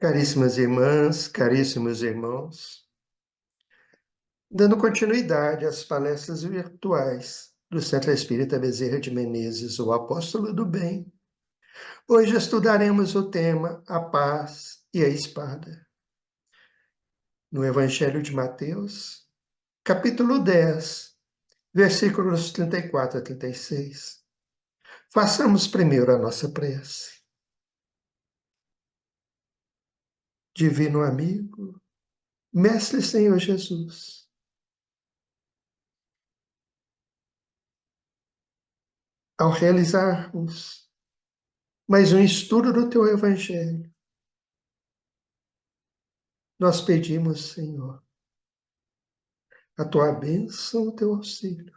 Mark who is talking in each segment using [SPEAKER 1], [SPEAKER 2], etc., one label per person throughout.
[SPEAKER 1] Caríssimas irmãs, caríssimos irmãos, dando continuidade às palestras virtuais do Centro Espírita Bezerra de Menezes, o Apóstolo do Bem, hoje estudaremos o tema A Paz e a Espada. No Evangelho de Mateus, capítulo 10, versículos 34 a 36. Façamos primeiro a nossa prece. Divino amigo, Mestre Senhor Jesus, ao realizarmos mais um estudo do Teu Evangelho, nós pedimos, Senhor, a Tua bênção, o Teu auxílio,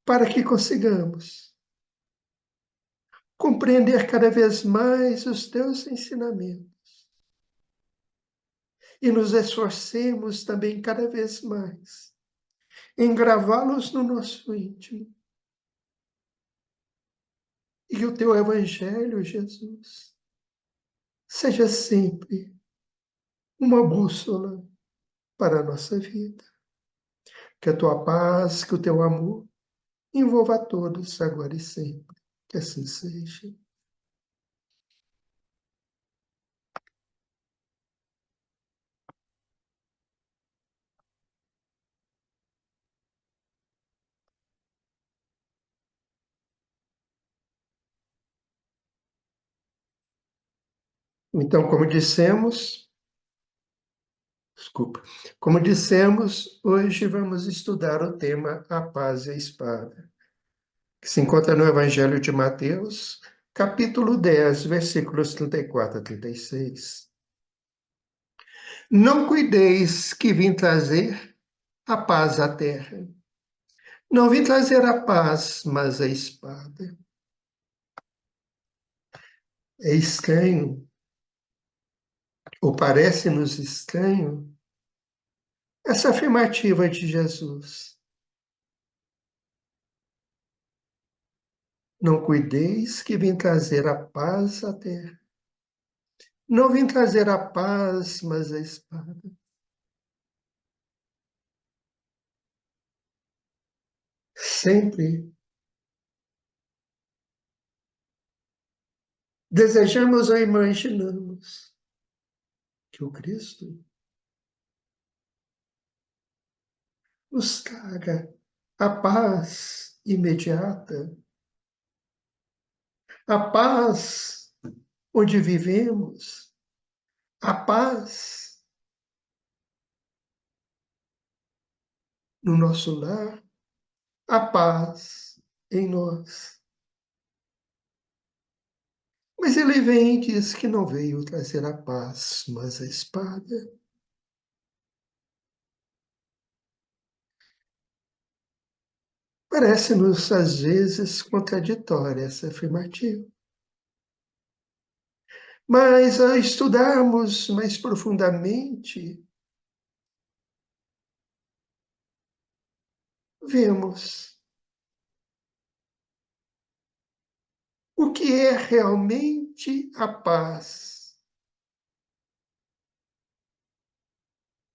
[SPEAKER 1] para que consigamos compreender cada vez mais os Teus ensinamentos e nos esforcemos também cada vez mais em gravá-los no nosso íntimo. E que o Teu Evangelho, Jesus, seja sempre uma bússola para a nossa vida. Que a Tua paz, que o Teu amor envolva a todos agora e sempre. Que assim seja. Então, como dissemos, hoje vamos estudar o tema A Paz e a Espada, que se encontra no Evangelho de Mateus, capítulo 10, versículos 34 a 36. Não cuideis que vim trazer a paz à terra. Não vim trazer a paz, mas a espada. É estranho, ou parece-nos estranho, essa afirmativa de Jesus. Não cuideis que vim trazer a paz à terra. Não vim trazer a paz, mas a espada. Sempre desejamos ou imaginamos que o Cristo nos traga a paz imediata, a paz onde vivemos, a paz no nosso lar, a paz em nós. Mas ele vem e diz que não veio trazer a paz, mas a espada. Parece-nos, às vezes, contraditória essa afirmativa. Mas ao estudarmos mais profundamente, vemos o que é realmente a paz,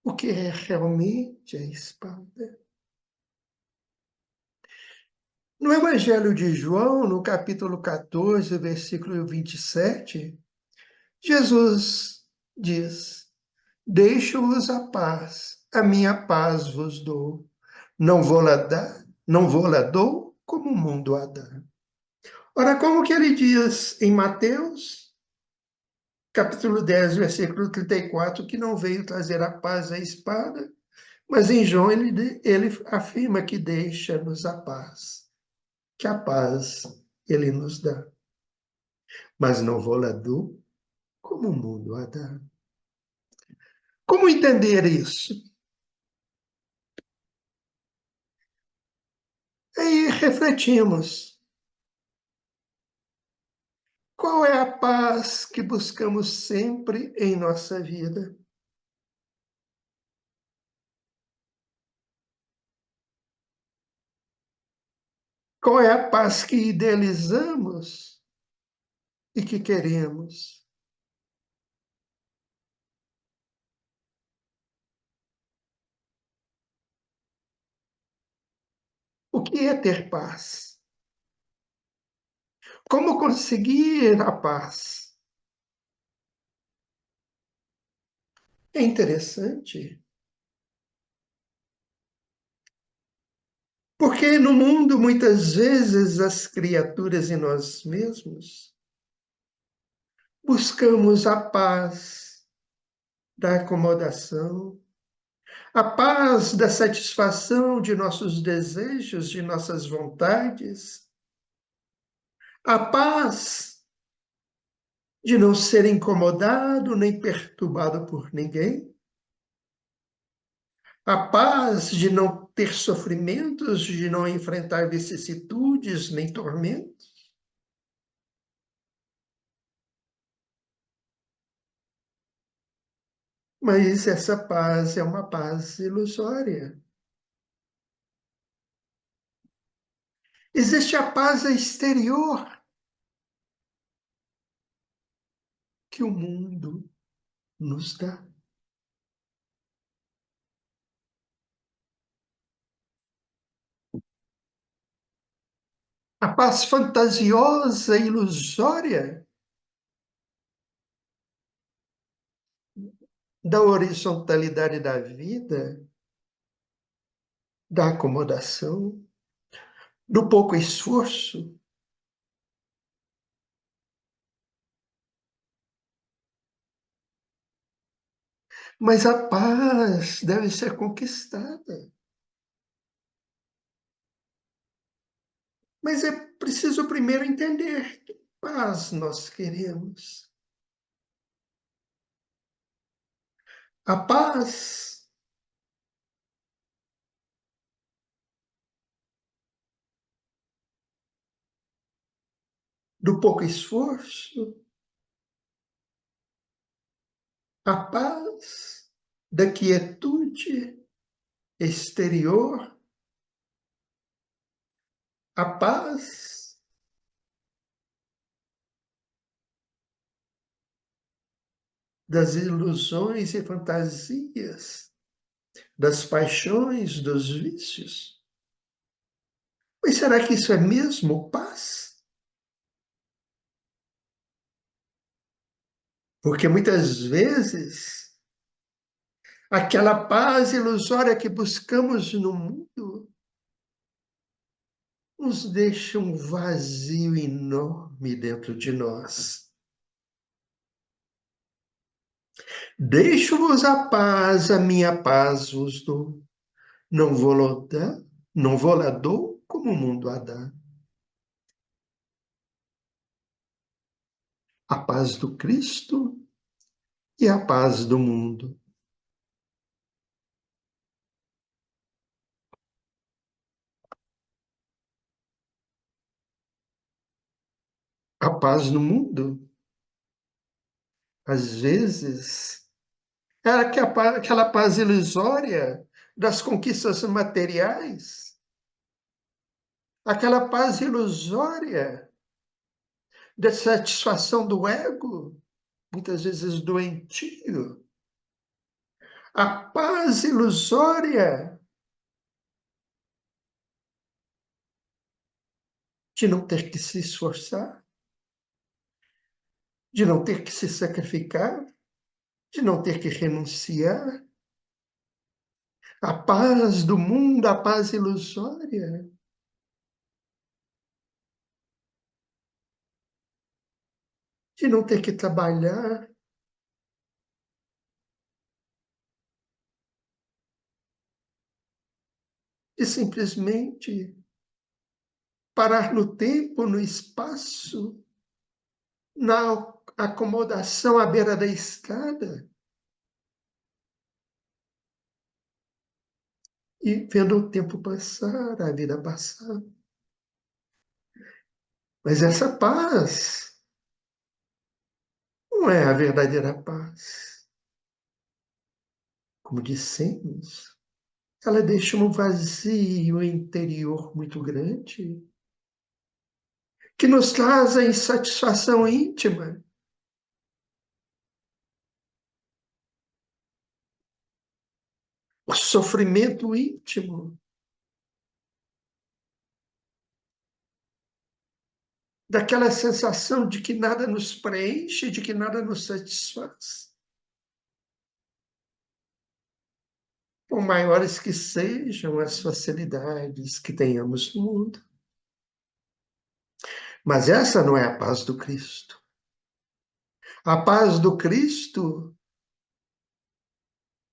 [SPEAKER 1] o que é realmente a espada. No Evangelho de João, no capítulo 14, versículo 27, Jesus diz: Deixo-vos a paz, a minha paz vos dou. Não vou lá dou como o mundo a dá. Ora, como que ele diz em Mateus, capítulo 10, versículo 34, que não veio trazer a paz à espada, mas em João ele afirma que deixa-nos a paz, que a paz ele nos dá. Mas não vou lá dou como o mundo a dá. Como entender isso? Aí refletimos. Qual é a paz que buscamos sempre em nossa vida? Qual é a paz que idealizamos e que queremos? O que é ter paz? Como conseguir a paz? É interessante, porque no mundo, muitas vezes, as criaturas e nós mesmos buscamos a paz da acomodação, a paz da satisfação de nossos desejos, de nossas vontades, a paz de não ser incomodado nem perturbado por ninguém, a paz de não ter sofrimentos, de não enfrentar vicissitudes nem tormentos. Mas essa paz é uma paz ilusória. Existe a paz exterior que o mundo nos dá. A paz fantasiosa, ilusória da horizontalidade da vida, da acomodação, do pouco esforço. Mas a paz deve ser conquistada. Mas é preciso primeiro entender que paz nós queremos. A paz do pouco esforço, a paz da quietude exterior, a paz das ilusões e fantasias, das paixões, dos vícios. Mas será que isso é mesmo paz? Porque muitas vezes aquela paz ilusória que buscamos no mundo nos deixa um vazio enorme dentro de nós. Deixo-vos a paz, a minha paz vos dou. Não vou lá dar, não vou lá dou como o mundo a dá. A paz do Cristo e a paz do mundo. A paz no mundo, às vezes, é aquela paz ilusória das conquistas materiais, aquela paz ilusória da satisfação do ego, muitas vezes doentio, a paz ilusória de não ter que se esforçar, de não ter que se sacrificar, de não ter que renunciar, a paz do mundo, a paz ilusória, de não ter que trabalhar, de simplesmente parar no tempo, no espaço, na acomodação à beira da estrada e vendo o tempo passar, a vida passar. Mas essa paz não é a verdadeira paz. Como dissemos, ela deixa um vazio interior muito grande, que nos traz a insatisfação íntima, o sofrimento íntimo, daquela sensação de que nada nos preenche, de que nada nos satisfaz. Por maiores que sejam as facilidades que tenhamos no mundo. Mas essa não é a paz do Cristo. A paz do Cristo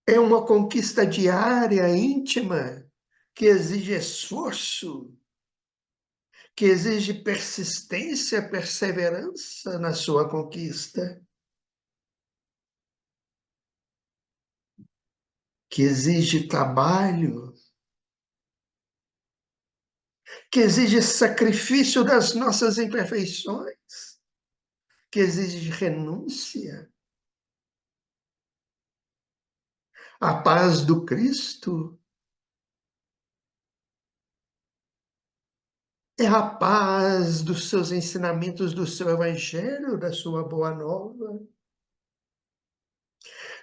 [SPEAKER 1] é uma conquista diária, íntima, que exige esforço, que exige persistência, perseverança na sua conquista, que exige trabalho, que exige sacrifício das nossas imperfeições, que exige renúncia. A paz do Cristo é a paz dos seus ensinamentos, do seu evangelho, da sua boa nova,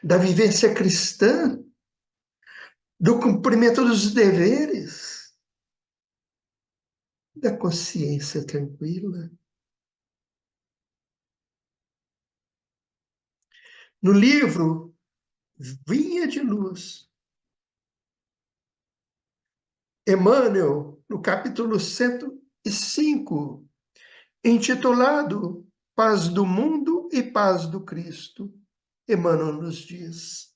[SPEAKER 1] da vivência cristã, do cumprimento dos deveres, da consciência tranquila. No livro Vinha de Luz, Emmanuel, no capítulo 105, intitulado Paz do Mundo e Paz do Cristo, Emmanuel nos diz: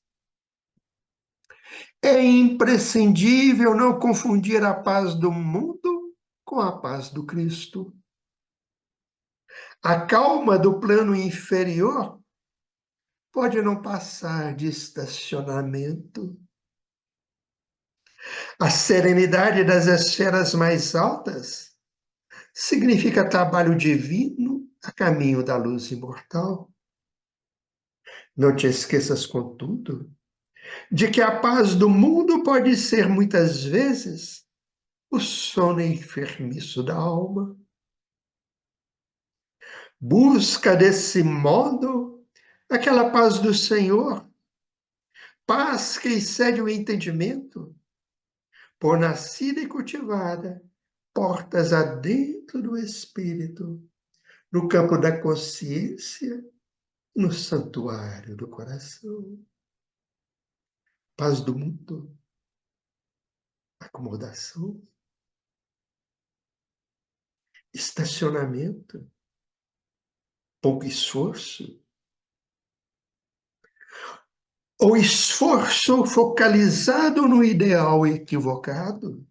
[SPEAKER 1] é imprescindível não confundir a paz do mundo com a paz do Cristo. A calma do plano inferior pode não passar de estacionamento. A serenidade das esferas mais altas significa trabalho divino a caminho da luz imortal. Não te esqueças, contudo, de que a paz do mundo pode ser, muitas vezes, o sono enfermiço da alma. Busca, desse modo, aquela paz do Senhor, paz que excede o entendimento, por nascida e cultivada, portas adentro do espírito, no campo da consciência, no santuário do coração. Paz do mundo, acomodação, estacionamento, pouco esforço, ou esforço focalizado no ideal equivocado,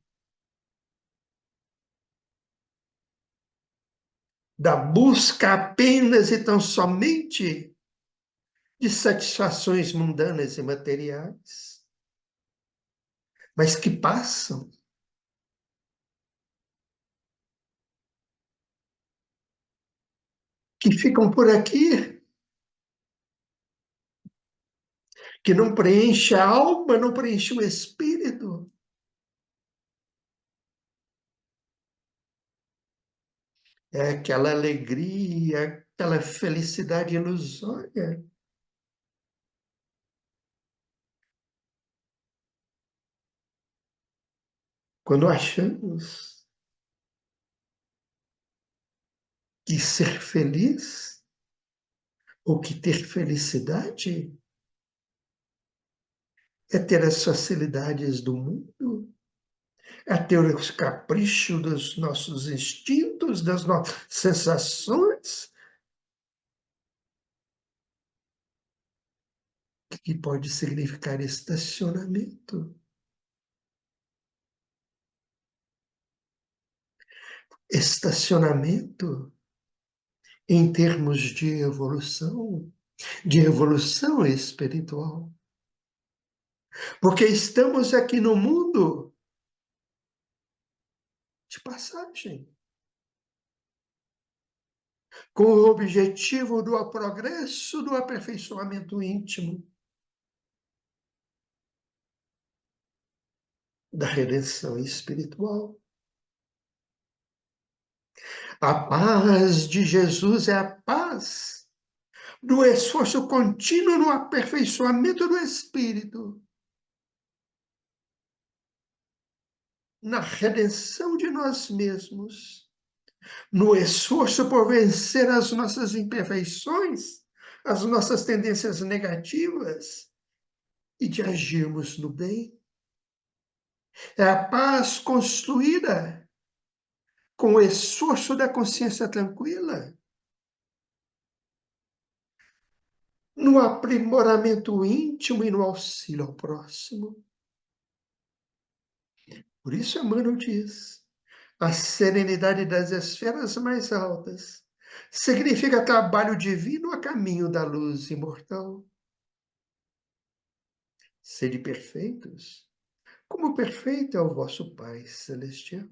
[SPEAKER 1] da busca apenas e tão somente de satisfações mundanas e materiais, mas que passam, que ficam por aqui, que não preenche a alma, não preenche o espírito. É aquela alegria, aquela felicidade ilusória. Quando achamos que ser feliz ou que ter felicidade é ter as facilidades do mundo, é ter os caprichos dos nossos instintos, das nossas sensações, que pode significar estacionamento. Estacionamento em termos de evolução espiritual. Porque estamos aqui no mundo de passagem, com o objetivo do progresso, do aperfeiçoamento íntimo, da redenção espiritual. A paz de Jesus é a paz do esforço contínuo no aperfeiçoamento do espírito, na redenção de nós mesmos, no esforço por vencer as nossas imperfeições, as nossas tendências negativas e de agirmos no bem. É a paz construída com o esforço da consciência tranquila, no aprimoramento íntimo e no auxílio ao próximo. Por isso Emmanuel diz, a serenidade das esferas mais altas significa trabalho divino a caminho da luz imortal. Sede perfeitos, como perfeito é o vosso Pai celestial.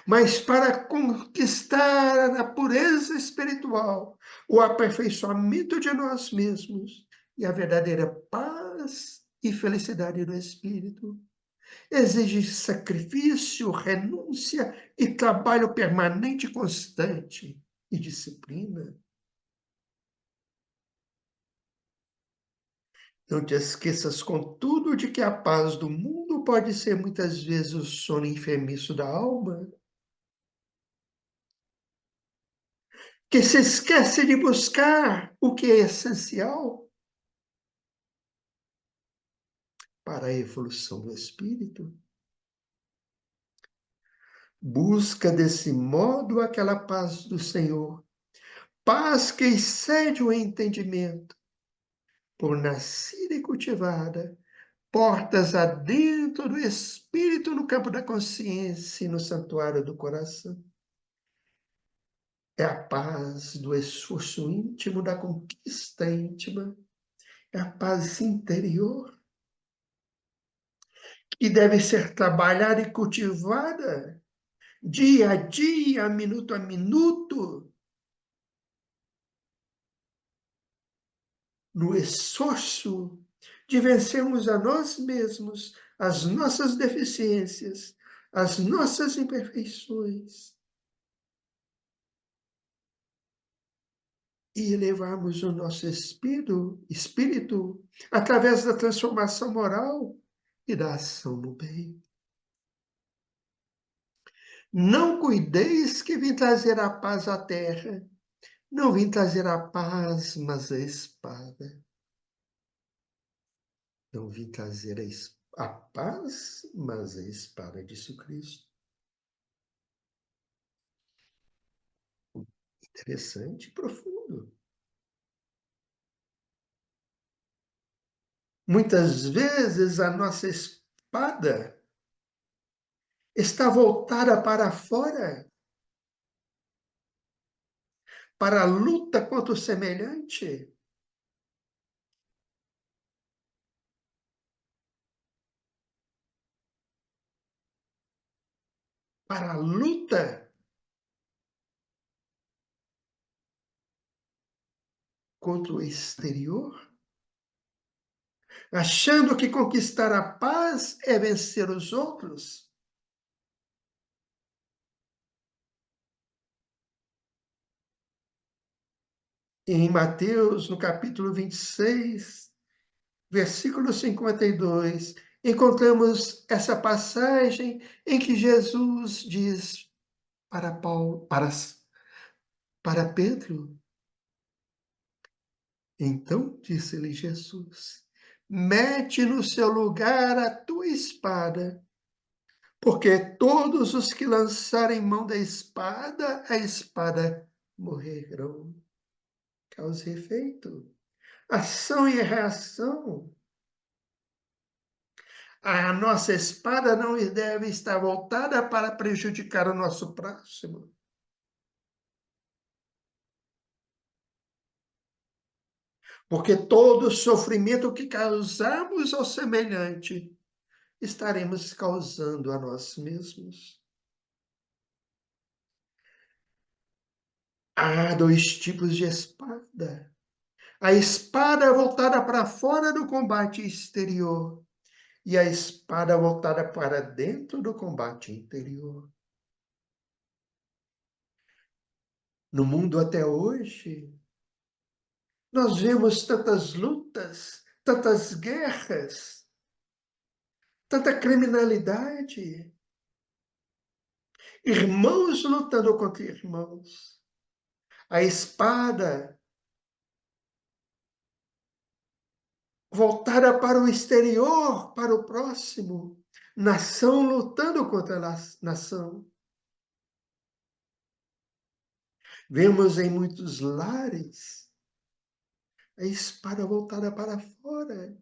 [SPEAKER 1] Mas para conquistar a pureza espiritual, o aperfeiçoamento de nós mesmos e a verdadeira paz e felicidade do espírito, exige sacrifício, renúncia e trabalho permanente e constante e disciplina. Não te esqueças, contudo, de que a paz do mundo pode ser muitas vezes o sono enfermiço da alma, que se esquece de buscar o que é essencial para a evolução do espírito. Busca desse modo aquela paz do Senhor, paz que excede o entendimento, por nascida e cultivada, portas adentro do espírito no campo da consciência e no santuário do coração. É a paz do esforço íntimo, da conquista íntima, é a paz interior, que deve ser trabalhada e cultivada dia a dia, minuto a minuto, no esforço de vencermos a nós mesmos, as nossas deficiências, as nossas imperfeições, e elevarmos o nosso espírito através da transformação moral e da ação no bem. Não cuideis que vim trazer a paz à terra. Não vim trazer a paz, mas a espada. Não vim trazer a paz, mas a espada, disse o Cristo. Interessante e profundo. Muitas vezes a nossa espada está voltada para fora, para a luta contra o semelhante, para a luta contra o exterior, achando que conquistar a paz é vencer os outros. Em Mateus, no capítulo 26, versículo 52, encontramos essa passagem em que Jesus diz para Paulo, para Pedro, então disse-lhe Jesus, mete no seu lugar a tua espada, porque todos os que lançarem mão da espada, a espada morrerão. Causa e efeito, ação e reação. A nossa espada não deve estar voltada para prejudicar o nosso próximo. Porque todo sofrimento que causamos ao semelhante, estaremos causando a nós mesmos. Há dois tipos de espada. A espada voltada para fora do combate exterior e a espada voltada para dentro do combate interior. No mundo até hoje, nós vemos tantas lutas, tantas guerras, tanta criminalidade, Irmãos lutando contra irmãos. A espada voltada para o exterior, para o próximo. Nação lutando contra nação. Vemos em muitos lares a espada voltada para fora.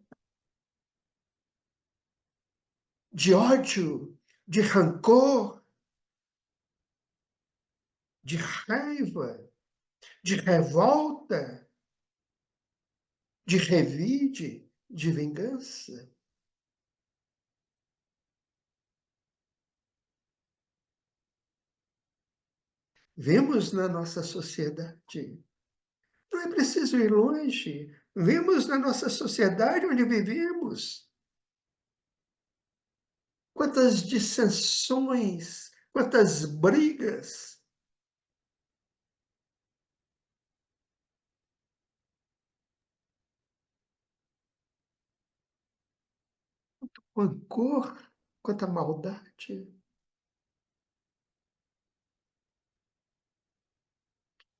[SPEAKER 1] De ódio, de rancor, de raiva, de revolta, de revide, de vingança. Vemos na nossa sociedade. Não é preciso ir longe. Vemos na nossa sociedade onde vivemos quantas dissensões, quantas brigas. Rancor, quanta maldade.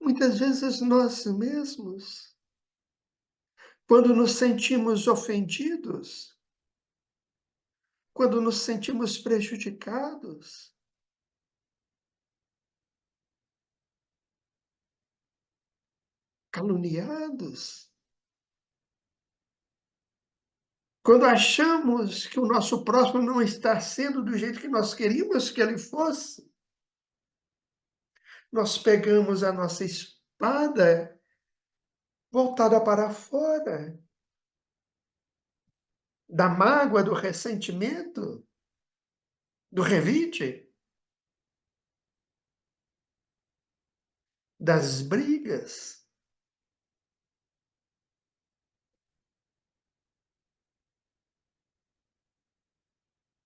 [SPEAKER 1] Muitas vezes nós mesmos, quando nos sentimos ofendidos, quando nos sentimos prejudicados, caluniados, quando achamos que o nosso próximo não está sendo do jeito que nós queríamos que ele fosse, nós pegamos a nossa espada voltada para fora, da mágoa, do ressentimento, do revide, das brigas,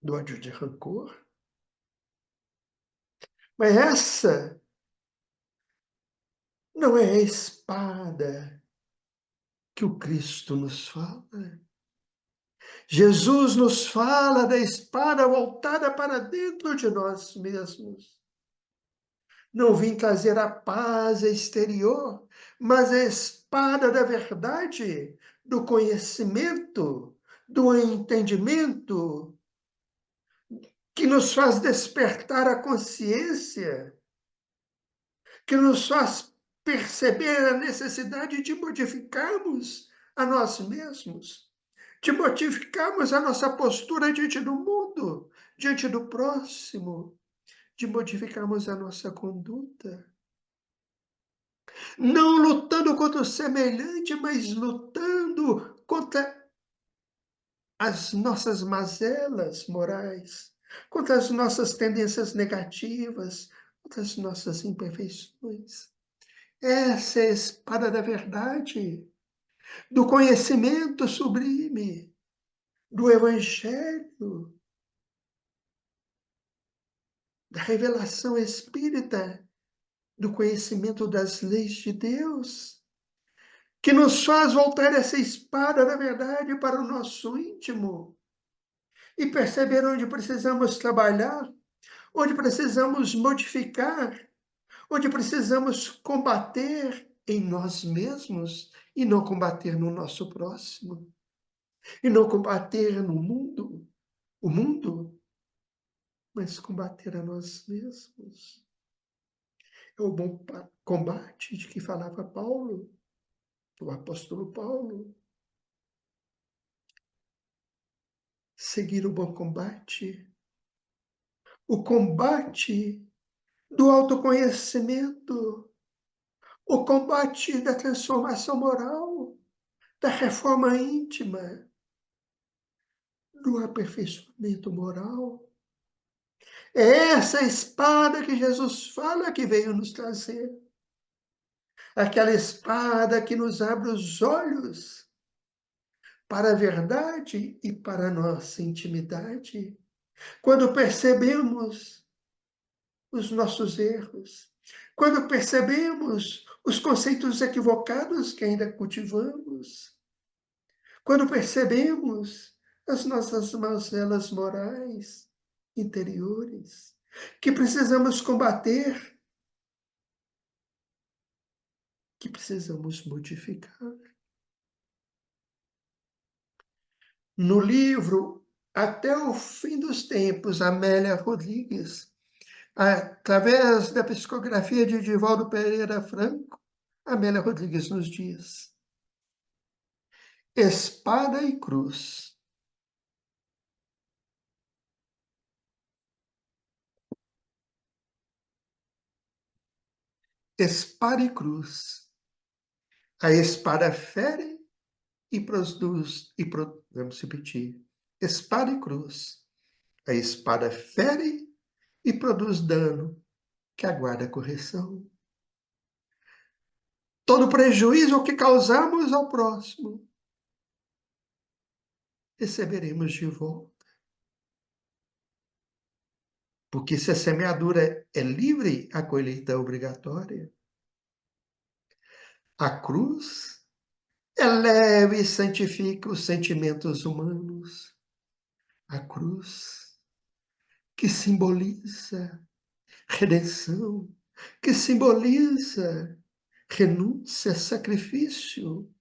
[SPEAKER 1] do ódio de rancor. Mas essa não é a espada que o Cristo nos fala. Jesus nos fala da espada voltada para dentro de nós mesmos. Não vim trazer a paz exterior, mas a espada da verdade, do conhecimento, do entendimento, que nos faz despertar a consciência, que nos faz perceber a necessidade de modificarmos a nós mesmos, de modificarmos a nossa postura diante do mundo, diante do próximo, de modificarmos a nossa conduta. Não lutando contra o semelhante, mas lutando contra as nossas mazelas morais, contra as nossas tendências negativas, contra as nossas imperfeições. Essa é a espada da verdade, do conhecimento sublime, do Evangelho, da revelação espírita, do conhecimento das leis de Deus, que nos faz voltar essa espada da verdade para o nosso íntimo e perceber onde precisamos trabalhar, onde precisamos modificar, onde precisamos combater em nós mesmos e não combater no nosso próximo, e não combater no mundo, o mundo, mas combater a nós mesmos. É o bom combate de que falava Paulo, o apóstolo Paulo. Seguir o bom combate, o combate do autoconhecimento, o combate da transformação moral, da reforma íntima, do aperfeiçoamento moral. É essa espada que Jesus fala que veio nos trazer. Aquela espada que nos abre os olhos para a verdade e para a nossa intimidade. Quando percebemos os nossos erros, quando percebemos os conceitos equivocados que ainda cultivamos, quando percebemos as nossas mazelas morais interiores, que precisamos combater, que precisamos modificar. No livro Até o Fim dos Tempos, Amélia Rodrigues, através da psicografia de Divaldo Pereira Franco, Amélia Rodrigues nos diz: espada e cruz. Espada e cruz. A espada fere e produz, vamos repetir, espada e cruz. A espada fere e produz dano, que aguarda correção. Todo prejuízo que causamos ao próximo, receberemos de volta. Porque se a semeadura é livre, a colheita é obrigatória. A cruz eleva e santifica os sentimentos humanos. A cruz que simboliza redenção, que simboliza renúncia, sacrifício.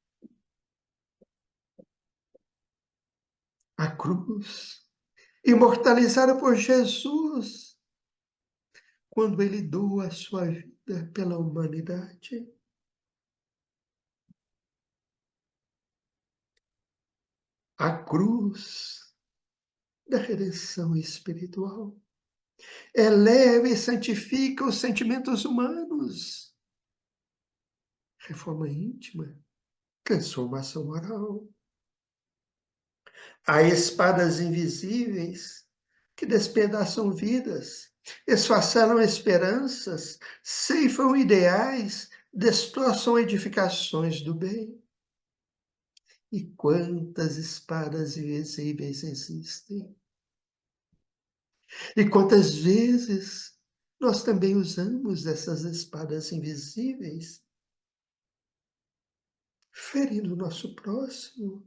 [SPEAKER 1] A cruz, imortalizada por Jesus, quando ele doa a sua vida pela humanidade. A cruz da redenção espiritual eleva e santifica os sentimentos humanos. Reforma íntima, transformação moral. Há espadas invisíveis que despedaçam vidas, esfacelam esperanças, ceifam ideais, destroçam edificações do bem. E quantas espadas invisíveis existem? E quantas vezes nós também usamos essas espadas invisíveis, ferindo o nosso próximo,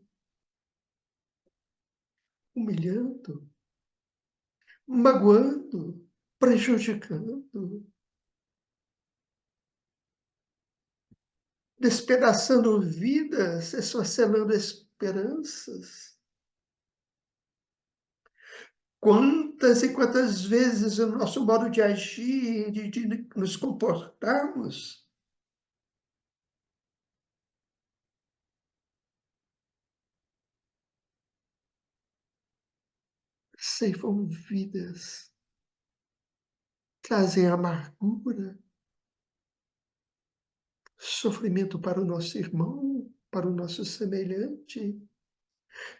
[SPEAKER 1] humilhando, magoando, prejudicando, despedaçando vidas, esfacelando esperanças. Quantas e quantas vezes o nosso modo de agir, de nos comportarmos, ceifam vidas, trazem amargura, sofrimento para o nosso irmão, para o nosso semelhante.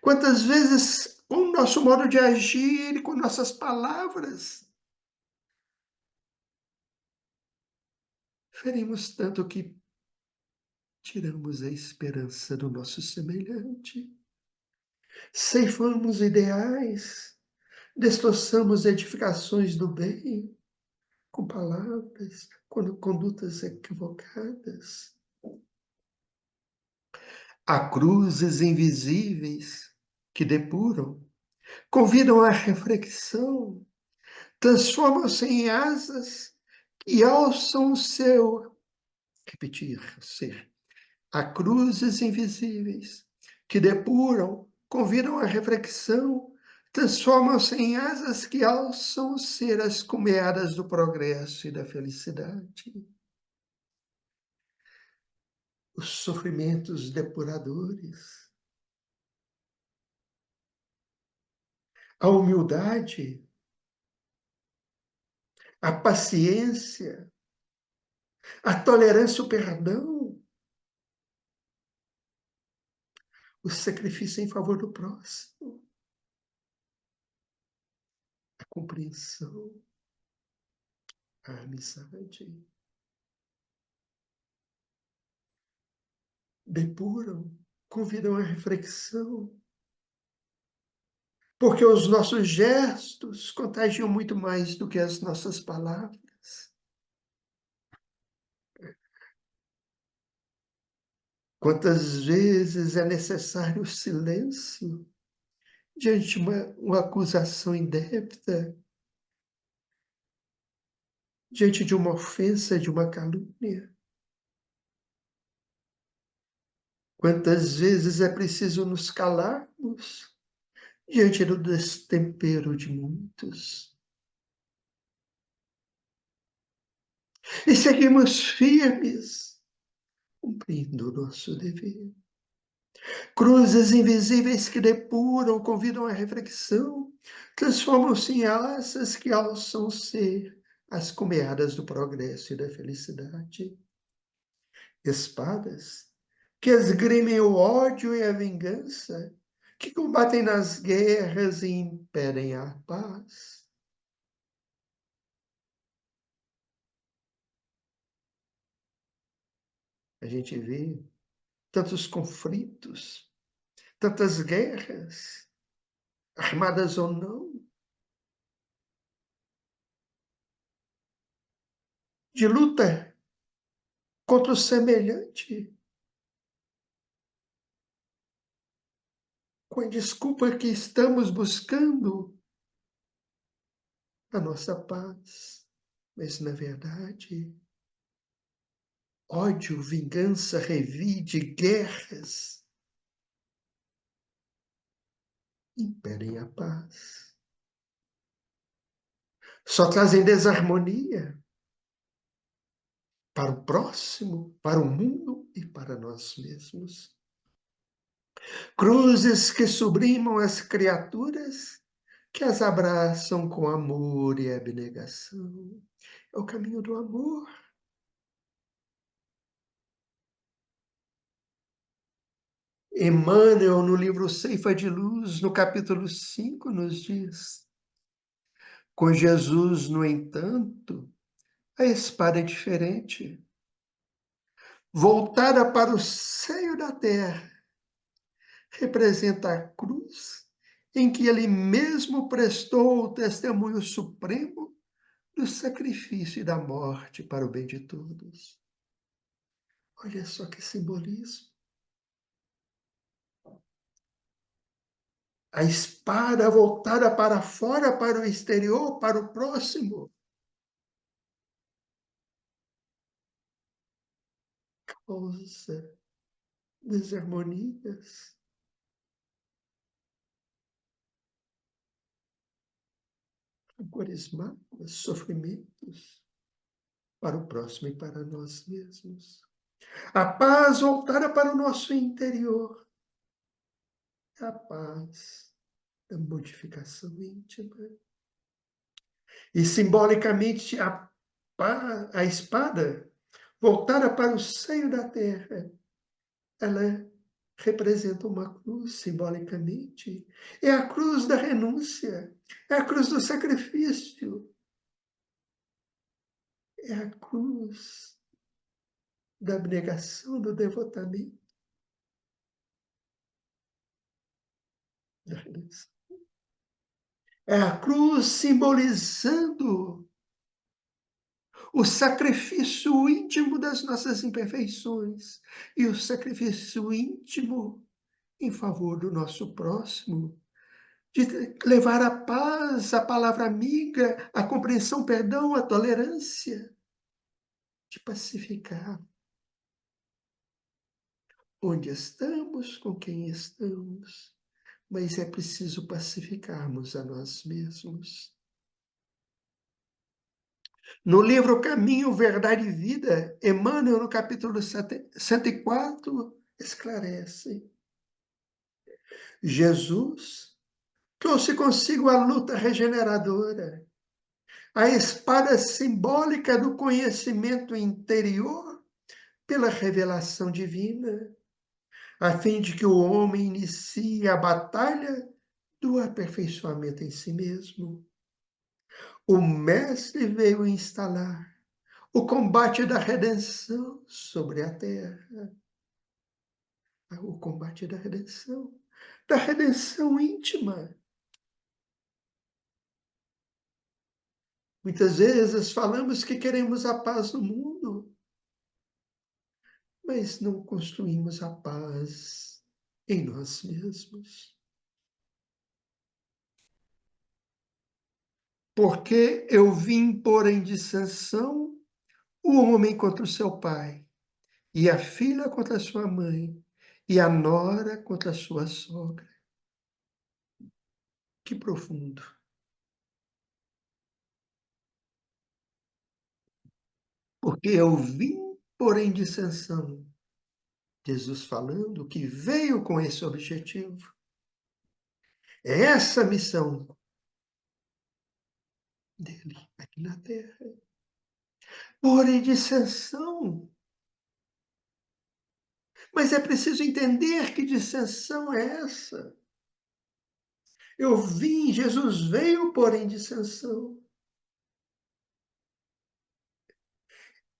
[SPEAKER 1] Quantas vezes, com o nosso modo de agir, com nossas palavras, ferimos tanto que tiramos a esperança do nosso semelhante, ceifamos ideais, destroçamos edificações do bem, com palavras, com condutas equivocadas. Há cruzes invisíveis que depuram, convidam à reflexão, transformam-se em asas e alçam o seu, repetir, ser. Há cruzes invisíveis que depuram, convidam à reflexão, transformam-se em asas que alçam o ser as cumeadas do progresso e da felicidade. Os sofrimentos depuradores, a humildade, a paciência, a tolerância, o perdão, o sacrifício em favor do próximo, a compreensão, a amizade, depuram, convidam à reflexão, porque os nossos gestos contagiam muito mais do que as nossas palavras. Quantas vezes é necessário o silêncio diante de uma acusação indébita, diante de uma ofensa, de uma calúnia? Quantas vezes é preciso nos calarmos diante do destempero de muitos? E seguimos firmes, cumprindo o nosso dever. Cruzes invisíveis que depuram, convidam à reflexão, transformam-se em asas que alçam ser as cumeadas do progresso e da felicidade. Espadas que esgrimem o ódio e a vingança, que combatem nas guerras e impedem a paz. A gente vê tantos conflitos, tantas guerras, armadas ou não, de luta contra o semelhante, com a desculpa que estamos buscando a nossa paz. Mas, na verdade, ódio, vingança, revide, guerras impedem a paz. Só trazem desarmonia para o próximo, para o mundo e para nós mesmos. Cruzes que sublimam as criaturas, que as abraçam com amor e abnegação. É o caminho do amor. Emmanuel, no livro Ceifa de Luz, no capítulo 5, nos diz: com Jesus, no entanto, a espada é diferente. Voltada para o seio da terra, representa a cruz em que ele mesmo prestou o testemunho supremo do sacrifício e da morte para o bem de todos. Olha só que simbolismo. A espada voltada para fora, para o exterior, para o próximo, causa desarmonias, rancores, mágoas, sofrimentos para o próximo e para nós mesmos. A paz voltada para o nosso interior, a paz da modificação íntima. E simbolicamente a espada voltada para o seio da terra, ela representa uma cruz simbolicamente. É a cruz da renúncia, é a cruz do sacrifício, é a cruz da abnegação, do devotamento, da renúncia. É a cruz simbolizando o sacrifício íntimo das nossas imperfeições e o sacrifício íntimo em favor do nosso próximo, de levar a paz, a palavra amiga, a compreensão, perdão, a tolerância, de pacificar onde estamos, com quem estamos, mas é preciso pacificarmos a nós mesmos. No livro Caminho, Verdade e Vida, Emmanuel, no capítulo 104, esclarece: Jesus trouxe consigo a luta regeneradora, a espada simbólica do conhecimento interior pela revelação divina, a fim de que o homem inicie a batalha do aperfeiçoamento em si mesmo. O Mestre veio instalar o combate da redenção sobre a terra. O combate da redenção íntima. Muitas vezes falamos que queremos a paz no mundo, mas não construímos a paz em nós mesmos. Porque eu vim pôr em dissensão o homem contra o seu pai, e a filha contra a sua mãe, e a nora contra a sua sogra. Que profundo. Porque eu vim pôr em dissensão. Jesus falando que veio com esse objetivo. É essa a missão dele aqui na Terra. Pôr em dissensão. Mas é preciso entender que dissensão é essa. Eu vim, Jesus veio pôr em dissensão.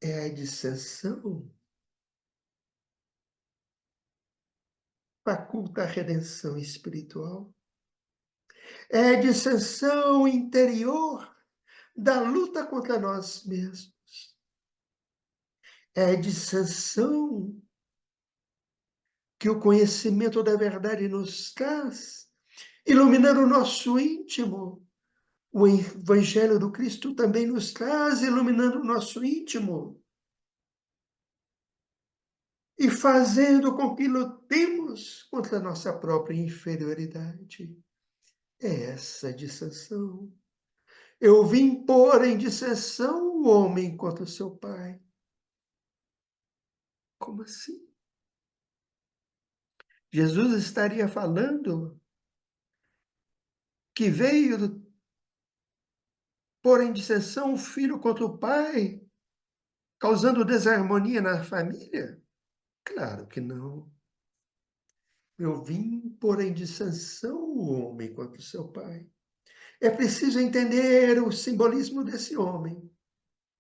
[SPEAKER 1] É a dissensão faculta a redenção espiritual. É a dissensão interior da luta contra nós mesmos. É a dissensão que o conhecimento da verdade nos traz, iluminando o nosso íntimo. O Evangelho do Cristo também nos traz, iluminando o nosso íntimo e fazendo com que lutemos contra a nossa própria inferioridade. É essa a dissensão. Eu vim pôr em dissensão o homem contra o seu pai. Como assim? Jesus estaria falando que veio pôr em dissensão o filho contra o pai, causando desarmonia na família? Claro que não. Eu vim pôr em dissensão o homem contra o seu pai. É preciso entender o simbolismo desse homem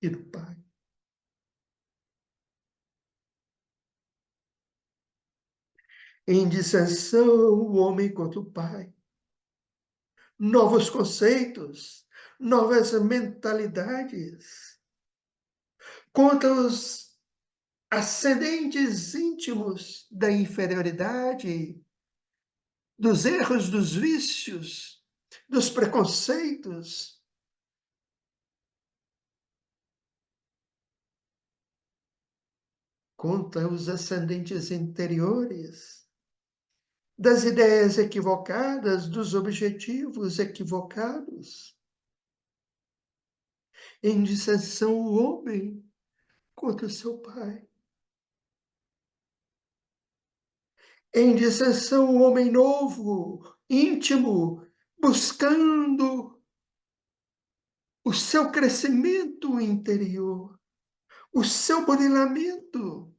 [SPEAKER 1] e do pai. Em dissensão o homem contra o pai. Novos conceitos, novas mentalidades, contra os ascendentes íntimos da inferioridade, dos erros, dos vícios, dos preconceitos, contra os ascendentes interiores, das ideias equivocadas, dos objetivos equivocados. Em dissensão o homem contra o seu pai. Em dissensão o homem novo, íntimo, buscando o seu crescimento interior, o seu burilamento.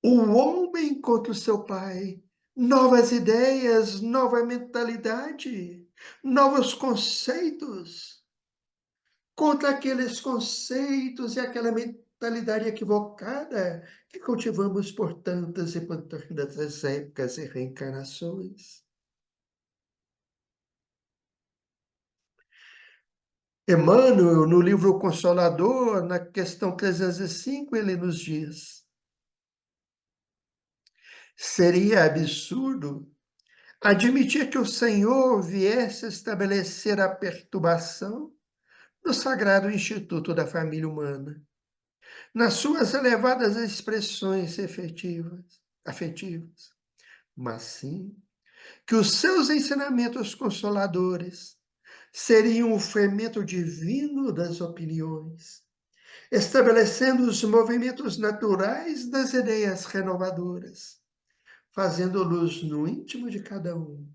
[SPEAKER 1] O homem contra o seu pai. Novas ideias, nova mentalidade, novos conceitos, contra aqueles conceitos e aquela mentalidade equivocada que cultivamos por tantas e por tantas épocas e reencarnações. Emmanuel, no livro Consolador, na questão 305, ele nos diz: seria absurdo admitir que o Senhor viesse estabelecer a perturbação no sagrado instituto da família humana, nas suas elevadas expressões afetivas, mas sim que os seus ensinamentos consoladores seriam o fermento divino das opiniões, estabelecendo os movimentos naturais das ideias renovadoras, fazendo luz no íntimo de cada um,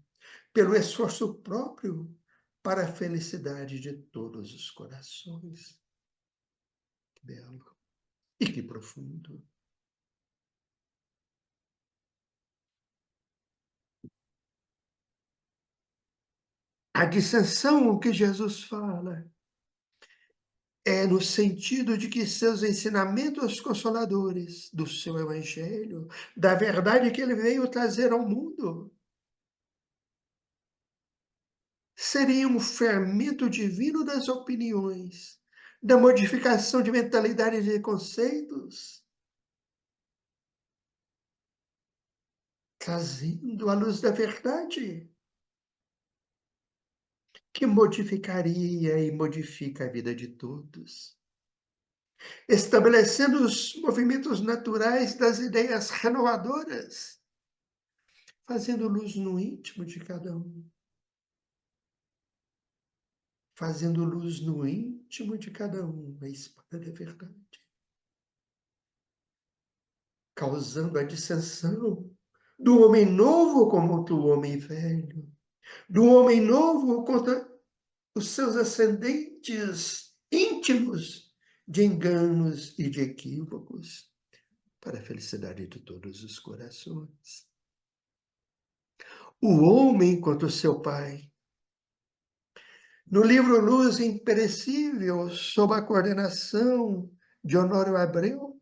[SPEAKER 1] pelo esforço próprio para a felicidade de todos os corações. Que belo e que profundo. A dissensão que Jesus fala é no sentido de que seus ensinamentos consoladores do seu evangelho, da verdade que ele veio trazer ao mundo, seriam um fermento divino das opiniões, da modificação de mentalidades e conceitos, trazendo a luz da verdade que modificaria e modifica a vida de todos, estabelecendo os movimentos naturais das ideias renovadoras, fazendo luz no íntimo de cada um, fazendo luz no íntimo de cada um, a espada da verdade, causando a dissensão do homem novo contra o homem velho, do homem novo contra os seus ascendentes íntimos de enganos e de equívocos, para a felicidade de todos os corações. O homem contra o seu pai. No livro Luz Imperecível, sob a coordenação de Honório Abreu,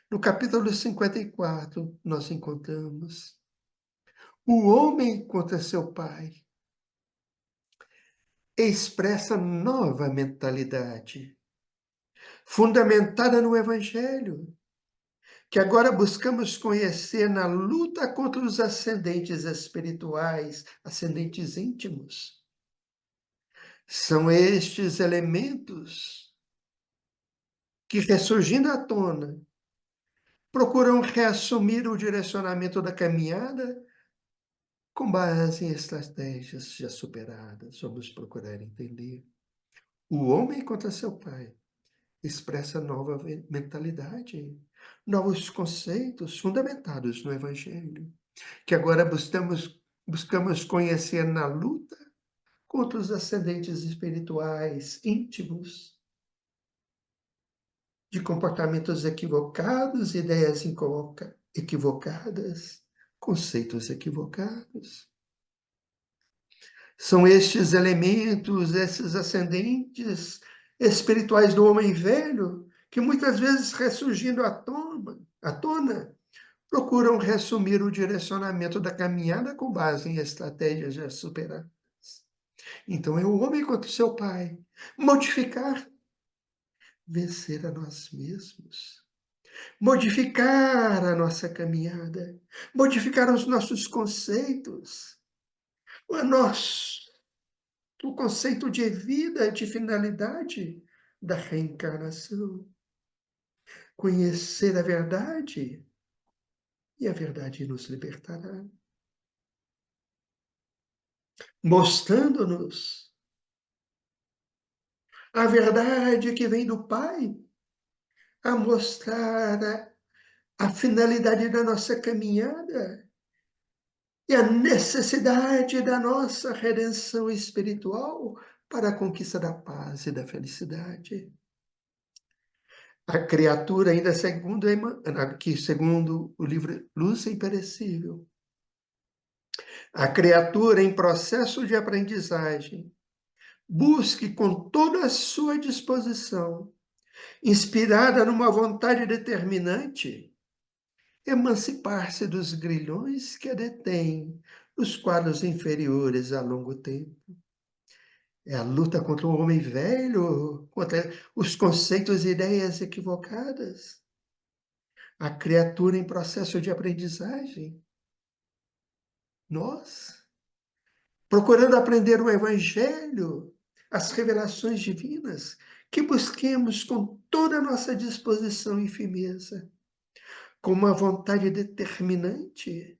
[SPEAKER 1] no capítulo 54, nós encontramos o homem contra seu pai expressa nova mentalidade, fundamentada no Evangelho, que agora buscamos conhecer na luta contra os ascendentes espirituais, ascendentes íntimos. São estes elementos que, ressurgindo à tona, procuram reassumir o direcionamento da caminhada com base em estratégias já superadas. Vamos procurar entender. O homem contra seu pai expressa nova mentalidade, novos conceitos fundamentados no Evangelho, que agora buscamos conhecer na luta contra os ascendentes espirituais íntimos, de comportamentos equivocados, ideias equivocadas, conceitos equivocados. São estes elementos, esses ascendentes espirituais do homem velho, que muitas vezes, ressurgindo à tona, procuram reassumir o direcionamento da caminhada com base em estratégias já superadas. Então, é o homem contra o seu pai. Modificar, vencer a nós mesmos. Modificar a nossa caminhada. Modificar os nossos conceitos. O conceito de vida, de finalidade da reencarnação. Conhecer a verdade, e a verdade nos libertará. Mostrando-nos a verdade que vem do Pai, a mostrar a finalidade da nossa caminhada e a necessidade da nossa redenção espiritual para a conquista da paz e da felicidade. A criatura, ainda segundo o livro Luz Imperecível, a criatura em processo de aprendizagem, busque com toda a sua disposição, inspirada numa vontade determinante, emancipar-se dos grilhões que a detêm nos quadros inferiores há longo tempo. É a luta contra o homem velho, contra os conceitos e ideias equivocadas. A criatura em processo de aprendizagem. Nós, procurando aprender o Evangelho, as revelações divinas, que busquemos com toda a nossa disposição e firmeza, com uma vontade determinante,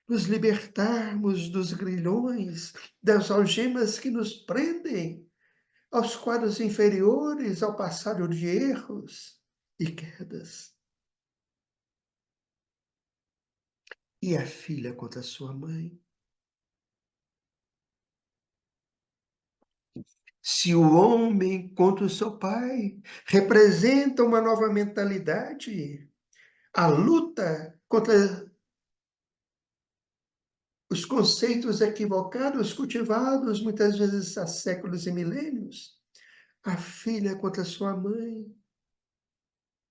[SPEAKER 1] nos libertarmos dos grilhões, das algemas que nos prendem aos quadros inferiores, ao passado de erros e quedas. E a filha contra sua mãe. Se o homem contra o seu pai representa uma nova mentalidade, a luta contra os conceitos equivocados, cultivados muitas vezes há séculos e milênios, a filha contra sua mãe,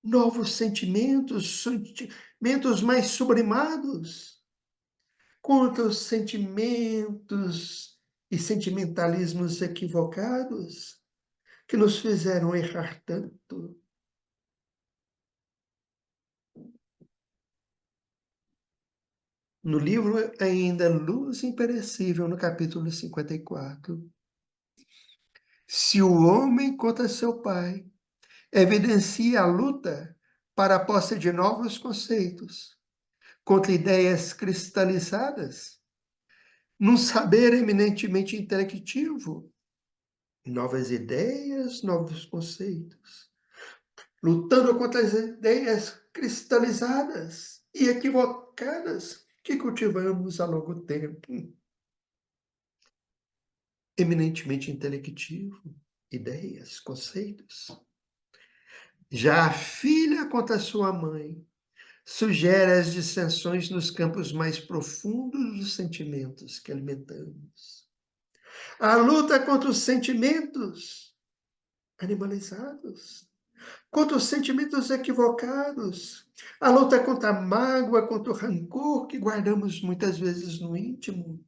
[SPEAKER 1] novos sentimentos, sentimentos mais sublimados, contra os sentimentos e sentimentalismos equivocados que nos fizeram errar tanto. No livro ainda Luz Imperecível, no capítulo 54. Se o homem contra seu pai evidencia a luta para a posse de novos conceitos, contra ideias cristalizadas, num saber eminentemente intelectivo, novas ideias, novos conceitos, lutando contra as ideias cristalizadas e equivocadas que cultivamos há longo tempo. Eminentemente intelectivo, ideias, conceitos. Já a filha contra sua mãe sugere as dissensões nos campos mais profundos dos sentimentos que alimentamos. A luta contra os sentimentos animalizados, contra os sentimentos equivocados, a luta contra a mágoa, contra o rancor que guardamos muitas vezes no íntimo,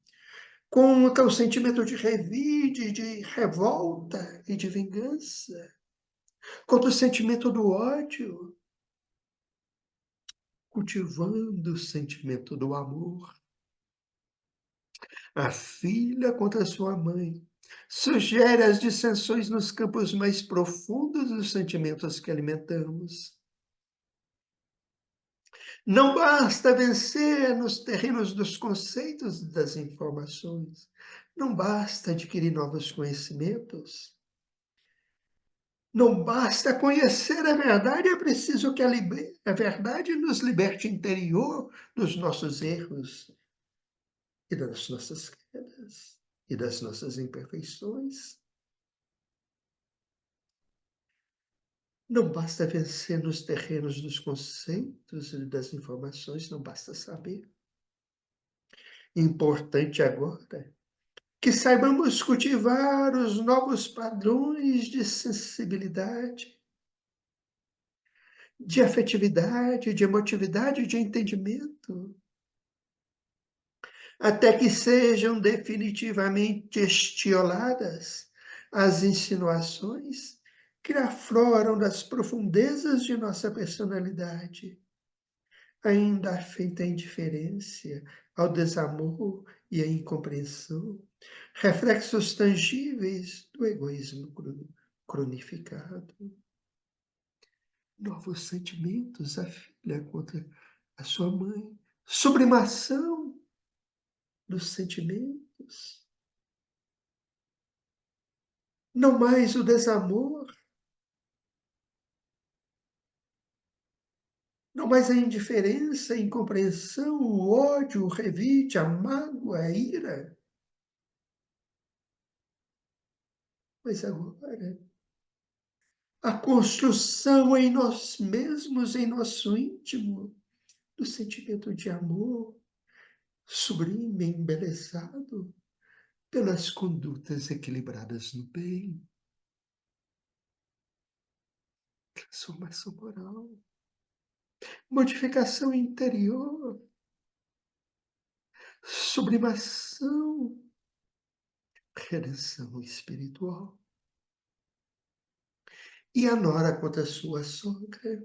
[SPEAKER 1] contra o sentimento de revide, de revolta e de vingança, contra o sentimento do ódio, cultivando o sentimento do amor. A filha contra sua mãe sugere as dissensões nos campos mais profundos dos sentimentos que alimentamos. Não basta vencer nos terrenos dos conceitos e das informações. Não basta adquirir novos conhecimentos. Não basta conhecer a verdade, é preciso que a verdade nos liberte interior dos nossos erros e das nossas quedas e das nossas imperfeições. Não basta vencer nos terrenos dos conceitos e das informações, não basta saber. Importante agora que saibamos cultivar os novos padrões de sensibilidade, de afetividade, de emotividade, de entendimento, até que sejam definitivamente estioladas as insinuações que afloram das profundezas de nossa personalidade, ainda afeita à indiferença, ao desamor e à incompreensão, reflexos tangíveis do egoísmo cronificado. Novos sentimentos, a filha contra a sua mãe, sublimação dos sentimentos, não mais o desamor, não mais a indiferença, a incompreensão, o ódio, o revide, a mágoa, a ira, mas agora a construção em nós mesmos, em nosso íntimo, do sentimento de amor, sublime, embelezado pelas condutas equilibradas no bem, transformação moral, modificação interior, sublimação, redenção espiritual. E a nora contra a sua sogra.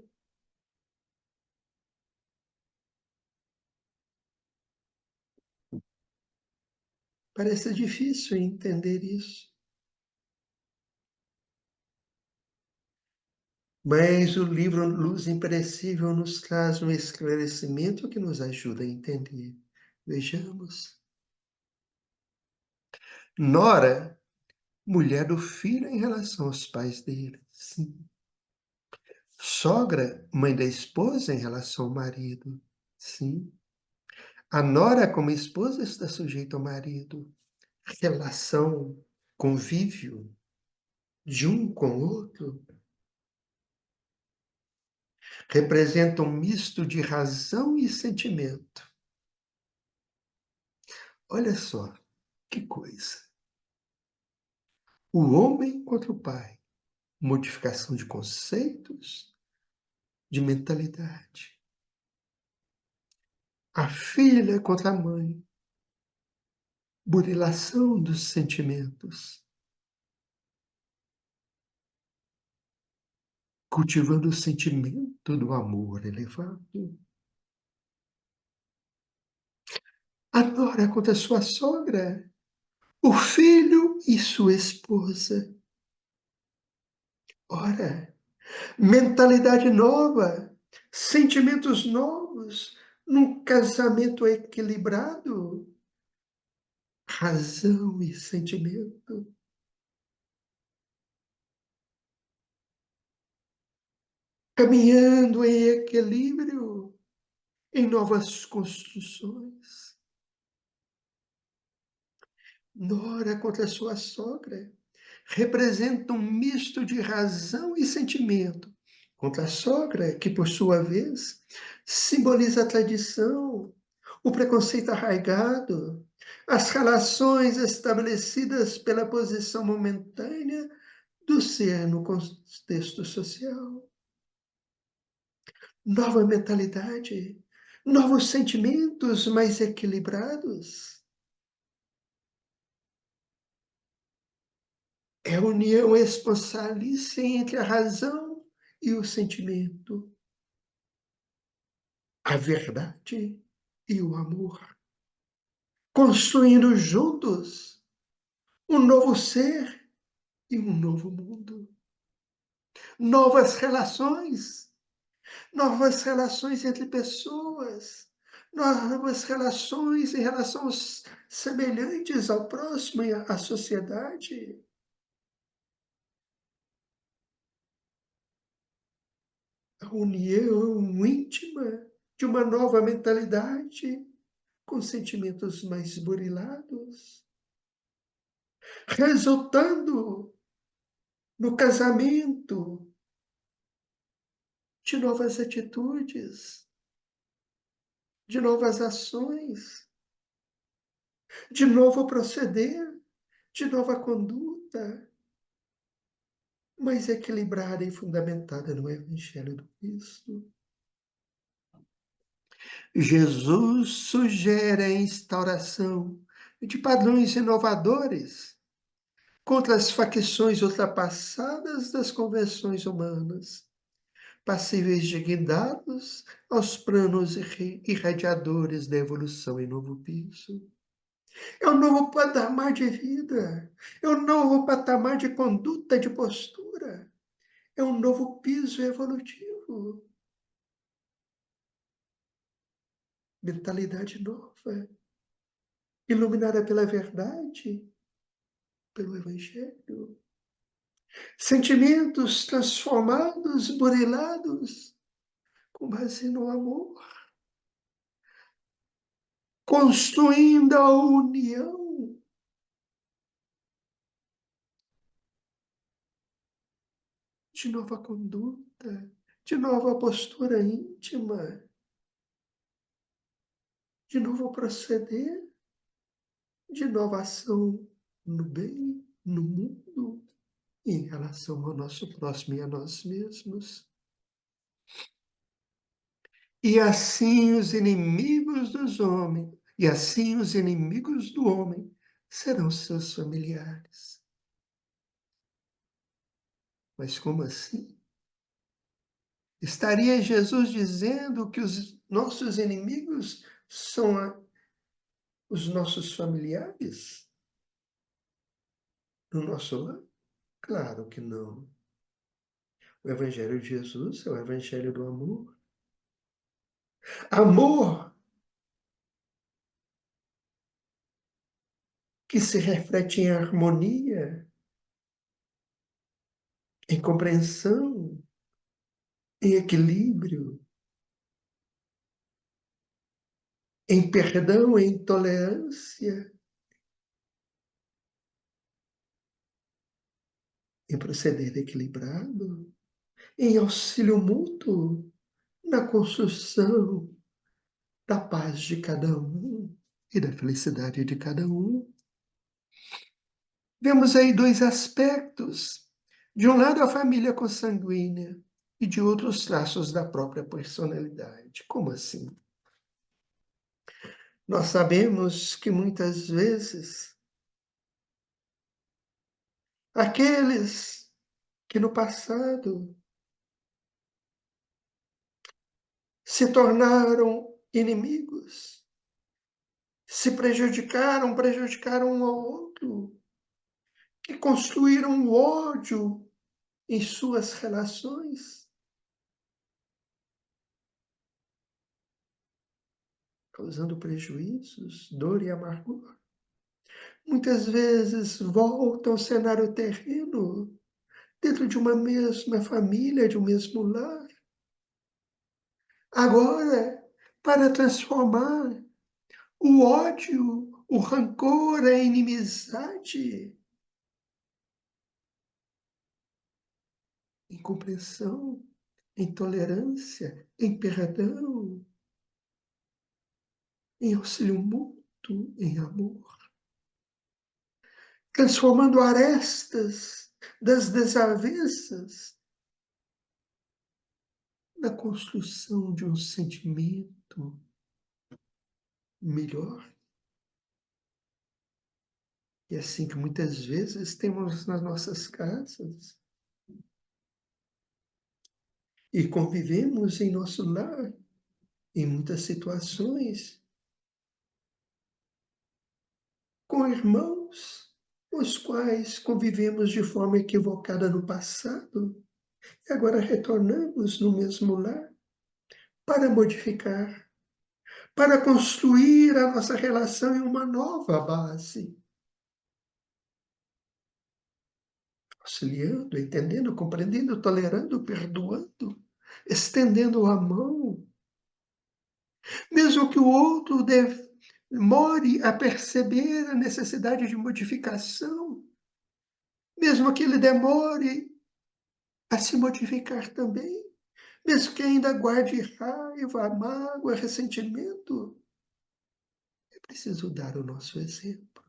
[SPEAKER 1] Parece difícil entender isso. Mas o livro Luz Imperecível nos traz um esclarecimento que nos ajuda a entender. Vejamos. Nora, mulher do filho em relação aos pais dele. Sim. Sogra, mãe da esposa em relação ao marido. Sim. A nora, como esposa, está sujeita ao marido. Relação, convívio de um com o outro, representa um misto de razão e sentimento. Olha só, que coisa. O homem contra o pai, modificação de conceitos, de mentalidade. A filha contra a mãe, burilação dos sentimentos. Cultivando o sentimento do amor elevado. a nora contra sua sogra, o filho e sua esposa. Ora, mentalidade nova, sentimentos novos, num casamento equilibrado, razão e sentimento, caminhando em equilíbrio, em novas construções. Nora contra sua sogra representa um misto de razão e sentimento. Contra a sogra, que por sua vez simboliza a tradição, o preconceito arraigado, as relações estabelecidas pela posição momentânea do ser no contexto social. Nova mentalidade, novos sentimentos mais equilibrados. É a união esponsalícia entre a razão e o sentimento, a verdade e o amor, construindo juntos um novo ser e um novo mundo. Novas relações entre pessoas, novas relações em relação semelhantes ao próximo e à sociedade. A união íntima de uma nova mentalidade com sentimentos mais burilados, resultando no casamento de novas atitudes, de novas ações, de novo proceder, de nova conduta, mas equilibrada e fundamentada no Evangelho do Cristo. Jesus sugere a instauração de padrões inovadores contra as facções ultrapassadas das convenções humanas, passíveis de guindados aos planos irradiadores da evolução em novo piso. É um novo patamar de vida, é um novo patamar de conduta, de postura, é um novo piso evolutivo, mentalidade nova, iluminada pela verdade, pelo Evangelho. Sentimentos transformados, burilados, com base no amor, construindo a união de nova conduta, de nova postura íntima, de novo proceder, de nova ação no bem, no mundo, e em relação ao nosso próximo e a nós mesmos. E assim os inimigos dos homens, e assim os inimigos do homem serão seus familiares. Mas como assim? Estaria Jesus dizendo que os nossos inimigos são os nossos familiares no nosso lar? Claro que não. O Evangelho de Jesus é o Evangelho do amor. Amor que se reflete em harmonia, em compreensão, em equilíbrio, em perdão, em tolerância, em proceder equilibrado, em auxílio mútuo, na construção da paz de cada um e da felicidade de cada um. Vemos aí dois aspectos. De um lado, a família consanguínea e de outros traços da própria personalidade. Como assim? Nós sabemos que muitas vezes aqueles que no passado se tornaram inimigos se prejudicaram, prejudicaram um ao outro, que construíram o ódio em suas relações, causando prejuízos, dor e amargura. Muitas vezes voltam ao cenário terreno, dentro de uma mesma família, de um mesmo lar. Agora, para transformar o ódio, o rancor, a inimizade em compreensão, em tolerância, em perdão, em auxílio mútuo, em amor, transformando arestas das desavenças na construção de um sentimento melhor. E é assim que muitas vezes temos nas nossas casas e convivemos em nosso lar, em muitas situações, com irmãos, os quais convivemos de forma equivocada no passado e agora retornamos no mesmo lar para modificar, para construir a nossa relação em uma nova base, auxiliando, entendendo, compreendendo, tolerando, perdoando, estendendo a mão, mesmo que o outro demore a perceber a necessidade de modificação, mesmo que ele demore a se modificar também, mesmo que ainda guarde raiva, mágoa, ressentimento, é preciso dar o nosso exemplo.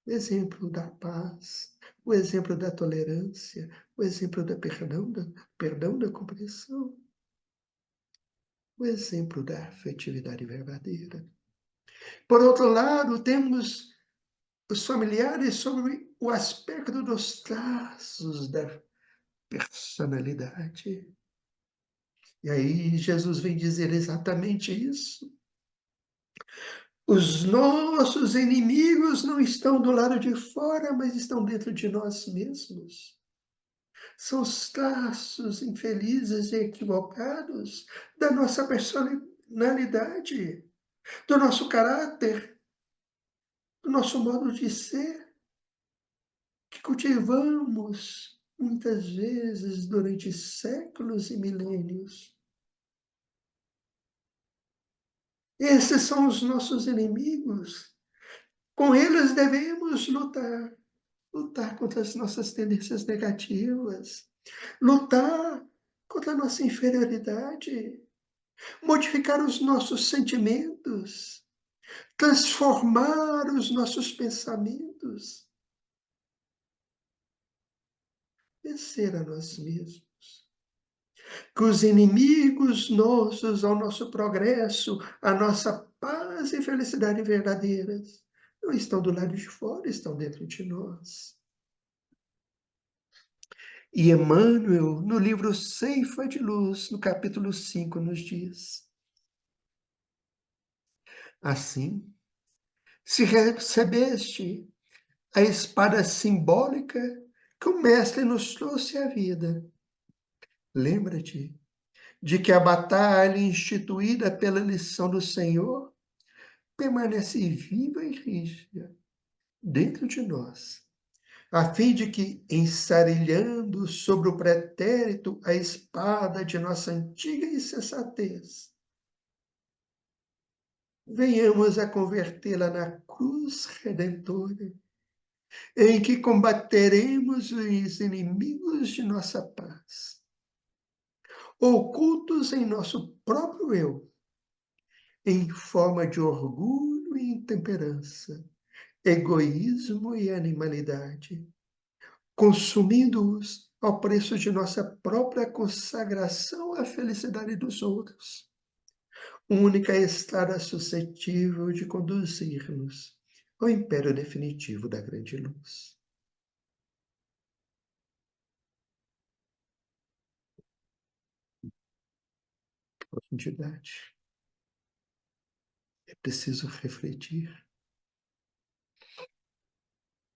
[SPEAKER 1] O exemplo da paz, o exemplo da tolerância, o exemplo da perdão, da compreensão, o exemplo da afetividade verdadeira. Por outro lado, temos os familiares sobre o aspecto dos traços da personalidade. E aí Jesus vem dizer exatamente isso. Os nossos inimigos não estão do lado de fora, mas estão dentro de nós mesmos. São os traços infelizes e equivocados da nossa personalidade, do nosso caráter, do nosso modo de ser, que cultivamos muitas vezes durante séculos e milênios. Esses são os nossos inimigos. Com eles devemos lutar contra as nossas tendências negativas, lutar contra a nossa inferioridade, modificar os nossos sentimentos, transformar os nossos pensamentos, vencer a nós mesmos. Que os inimigos nossos ao nosso progresso, à nossa paz e felicidade verdadeiras, não estão do lado de fora, estão dentro de nós. E Emmanuel, no livro Ceifa de Luz, no capítulo 5, nos diz: assim, se recebeste a espada simbólica que o Mestre nos trouxe à vida, lembra-te de que a batalha instituída pela lição do Senhor permanece viva e rígida dentro de nós, a fim de que, ensarilhando sobre o pretérito a espada de nossa antiga insensatez, venhamos a convertê-la na cruz redentora, em que combateremos os inimigos de nossa paz, ocultos em nosso próprio eu, em forma de orgulho e intemperança, egoísmo e animalidade, consumindo-os ao preço de nossa própria consagração à felicidade dos outros, única estrada suscetível de conduzir-nos ao império definitivo da grande luz. Profundidade. Preciso refletir.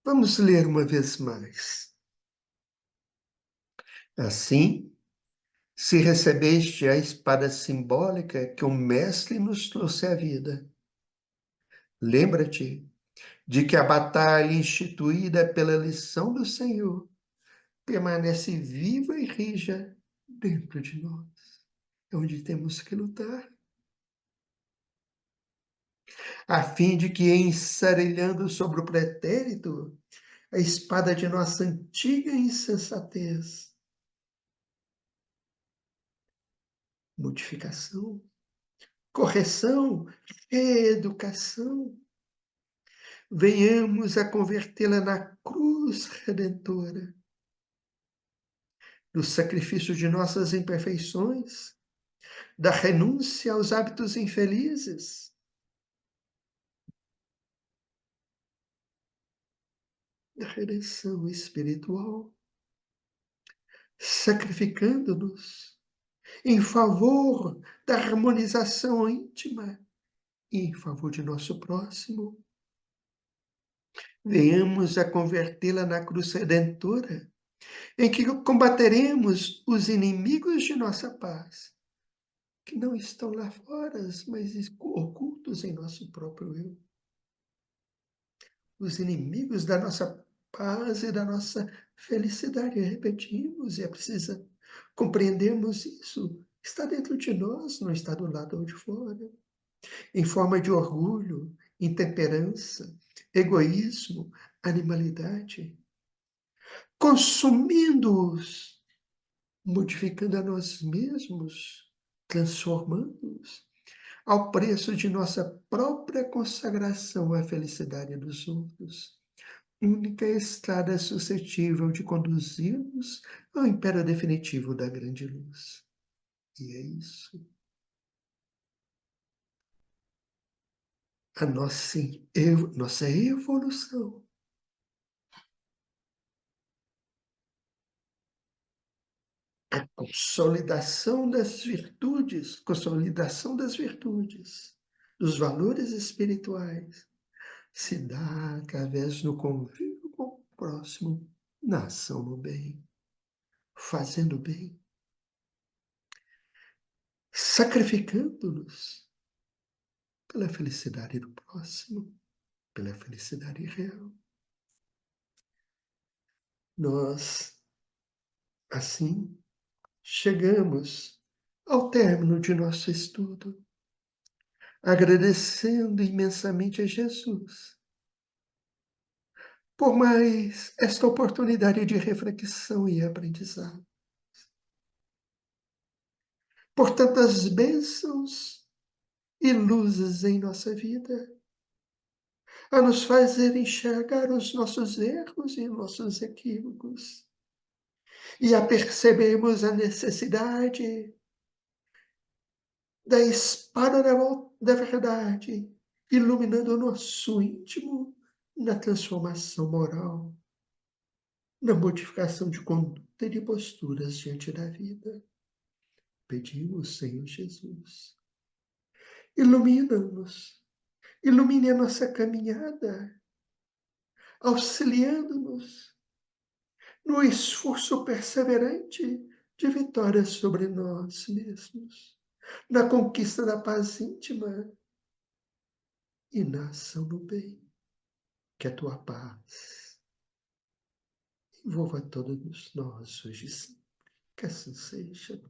[SPEAKER 1] Vamos ler uma vez mais. Assim, se recebeste a espada simbólica que o Mestre nos trouxe à vida, lembra-te de que a batalha instituída pela lição do Senhor permanece viva e rija dentro de nós. É onde temos que lutar, a fim de que, ensarelhando sobre o pretérito, a espada de nossa antiga insensatez, modificação, correção, reeducação, venhamos a convertê-la na cruz redentora, do sacrifício de nossas imperfeições, da renúncia aos hábitos infelizes, da redenção espiritual, sacrificando-nos em favor da harmonização íntima e em favor de nosso próximo. Venhamos a convertê-la na cruz redentora, em que combateremos os inimigos de nossa paz, que não estão lá fora, mas ocultos em nosso próprio eu. Os inimigos da nossa paz e da nossa felicidade. Repetimos, e é preciso compreendermos isso. Está dentro de nós, não está do lado de fora. Em forma de orgulho, intemperança, egoísmo, animalidade. Consumindo-os, modificando a nós mesmos, transformando-os, ao preço de nossa própria consagração à felicidade dos outros. Única estrada suscetível de conduzir-nos ao império definitivo da grande luz. E é isso. A nossa evolução. A consolidação das virtudes, dos valores espirituais, se dá através do convívio com o próximo, na ação no bem, fazendo bem, sacrificando-nos pela felicidade do próximo, pela felicidade real. Nós, assim, chegamos ao término de nosso estudo, agradecendo imensamente a Jesus por mais esta oportunidade de reflexão e aprendizado, por tantas bênçãos e luzes em nossa vida, a nos fazer enxergar os nossos erros e nossos equívocos, e a percebermos a necessidade da espada da verdade, iluminando o nosso íntimo na transformação moral, na modificação de conduta e de posturas diante da vida. Pedimos, Senhor Jesus, ilumina-nos, ilumine a nossa caminhada, auxiliando-nos no esforço perseverante de vitória sobre nós mesmos, na conquista da paz íntima e na ação do bem. Que a tua paz envolva todos nós hoje sim. Que assim seja.